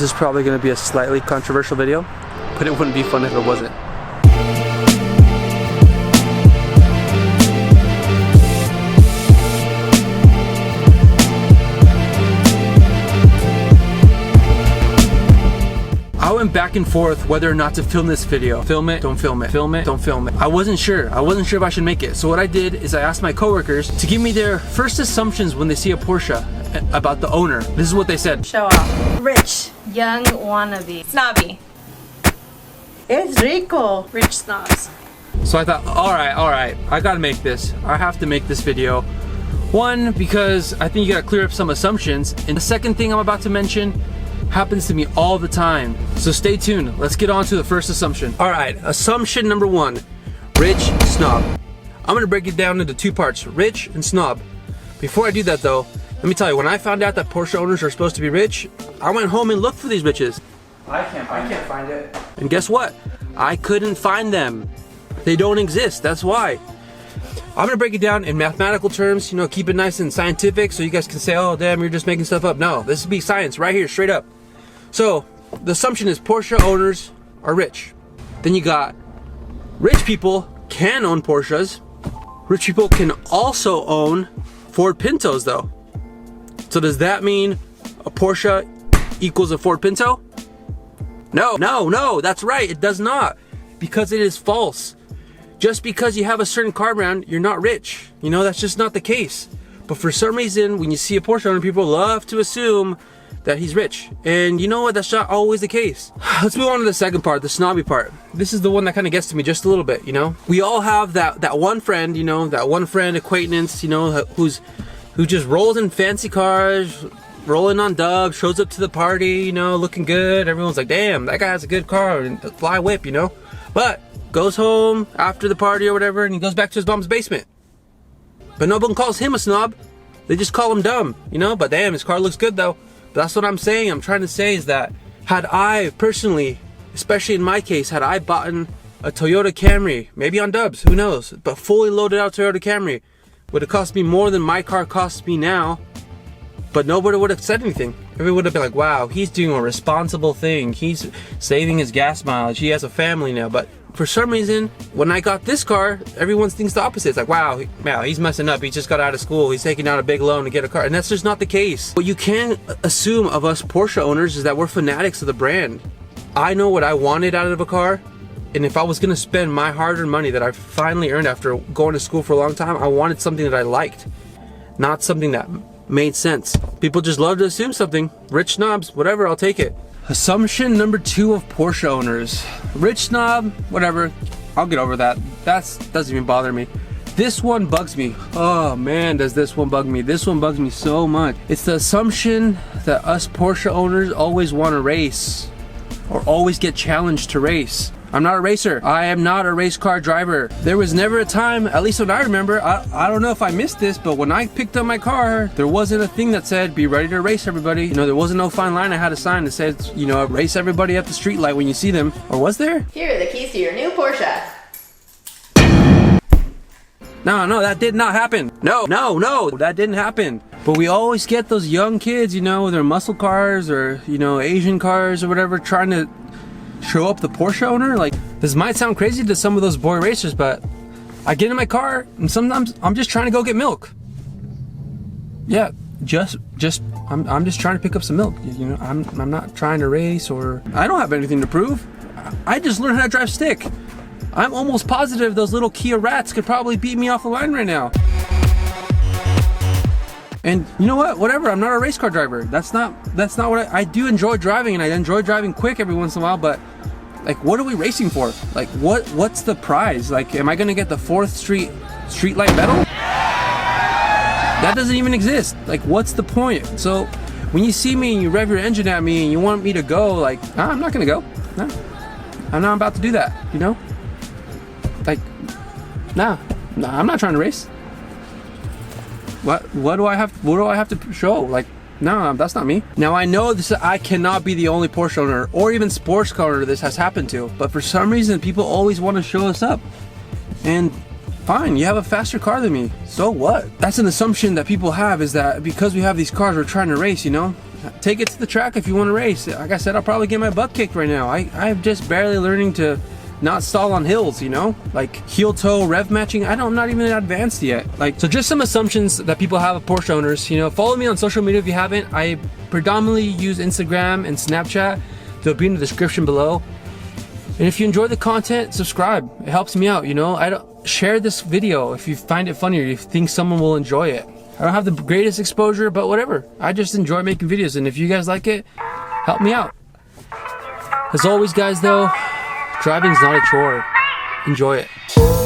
This is probably going to be a slightly controversial video, but it wouldn't be fun if it wasn't. I went back and forth whether or not to film this video. Film it, don't film it. Film it, don't film it. I wasn't sure if I should make it. So what I did is I asked my coworkers to give me their first assumptions when they see a Porsche about the owner. This is what they said. Show off. Rich. Young wannabe. Snobby. It's rico. Rich snobs. So I thought, all right, I gotta make this. I have to make this video. One, because I think you gotta clear up some assumptions. And the second thing I'm about to mention happens to me all the time. So stay tuned. Let's get on to the first assumption. All right, assumption number one, rich snob. I'm gonna break it down into two parts, rich and snob. Before I do that though, let me tell you, when I found out that Porsche owners are supposed to be rich, I went home and looked for these bitches. I can't find it. And guess what? I couldn't find them. They don't exist, that's why. I'm gonna break it down in mathematical terms, you know, keep it nice and scientific so you guys can say, oh damn, you're just making stuff up. No, this would be science right here, straight up. So, the assumption is Porsche owners are rich. Then you got rich people can own Porsches. Rich people can also own Ford Pintos though. So does that mean a Porsche equals a Ford Pinto? No, that's right, it does not. Because it is false. Just because you have a certain car brand, you're not rich. You know, that's just not the case. But for some reason, when you see a Porsche owner, people love to assume that he's rich. And you know what, that's not always the case. Let's move on to the second part, the snobby part. This is the one that kind of gets to me just a little bit, you know? We all have that one friend, you know, that one friend, acquaintance, you know, who just rolls in fancy cars, rolling on dubs, shows up to the party, you know, looking good. Everyone's like, damn, that guy has a good car and a fly whip, you know? But goes home after the party or whatever and he goes back to his mom's basement. But no one calls him a snob. They just call him dumb, you know? But damn, his car looks good though. But that's what I'm saying. I'm trying to say is that had I personally, especially in my case, had I bought a Toyota Camry, maybe on dubs, who knows, but fully loaded out Toyota Camry, would have cost me more than my car costs me now, but nobody would have said anything. Everyone would have been like, wow, he's doing a responsible thing. He's saving his gas mileage. He has a family now. But for some reason, when I got this car, everyone thinks the opposite. It's like, wow, he's messing up. He just got out of school. He's taking out a big loan to get a car. And that's just not the case. What you can assume of us Porsche owners is that we're fanatics of the brand. I know what I wanted out of a car. And if I was gonna spend my hard-earned money that I finally earned after going to school for a long time, I wanted something that I liked, not something that made sense. People just love to assume something. Rich snobs, whatever, I'll take it. Assumption number two of Porsche owners. Rich snob, whatever, I'll get over that. That doesn't even bother me. This one bugs me. Oh man, does this one bug me. This one bugs me so much. It's the assumption that us Porsche owners always want to race or always get challenged to race. I'm not a racer. I am not a race car driver. There was never a time, at least when I remember, I don't know if I missed this, but when I picked up my car, there wasn't a thing that said, be ready to race everybody. You know, there wasn't no fine line I had to sign that said, you know, race everybody at the street light when you see them. Or was there? Here are the keys to your new Porsche. No, that did not happen. No, that didn't happen. But we always get those young kids, you know, their muscle cars or, you know, Asian cars or whatever, trying to show up the Porsche owner. Like, this might sound crazy to some of those boy racers, but I get in my car and sometimes I'm just trying to go get milk. Yeah, I'm just trying to pick up some milk. You know, I'm not trying to race, or I don't have anything to prove. I just learned how to drive stick. I'm almost positive those little Kia rats could probably beat me off the line right now. And you know what? Whatever, I'm not a race car driver. That's not what I do enjoy driving, and I enjoy driving quick every once in a while, but like, what are we racing for? Like, what's the prize? Like, am I gonna get the 4th Street light medal? That doesn't even exist. Like, what's the point? So when you see me and you rev your engine at me and you want me to go, like, I'm not gonna go. No. I'm not about to do that, you know? Like, nah, I'm not trying to race. What do I have to show? Like, no, that's not me. Now I know this, I cannot be the only Porsche owner or even sports car owner this has happened to, but for some reason people always want to show us up. And fine, you have a faster car than me, so what? That's an assumption that people have, is that because we have these cars we're trying to race, you know? take it to the track if you want to race. Like I said, I'll probably get my butt kicked right now. I'm just barely learning to not stall on hills, you know, like heel toe rev matching. I'm not even advanced yet. Like, so just some assumptions that people have of Porsche owners. You know, follow me on social media if you haven't. I predominantly use Instagram and Snapchat. They'll be in the description below. And if you enjoy the content, subscribe. It helps me out, you know. Share this video if you find it funny or you think someone will enjoy it. I don't have the greatest exposure, but whatever. I just enjoy making videos, and if you guys like it, help me out. As always, guys, though, driving's not a chore. Enjoy it.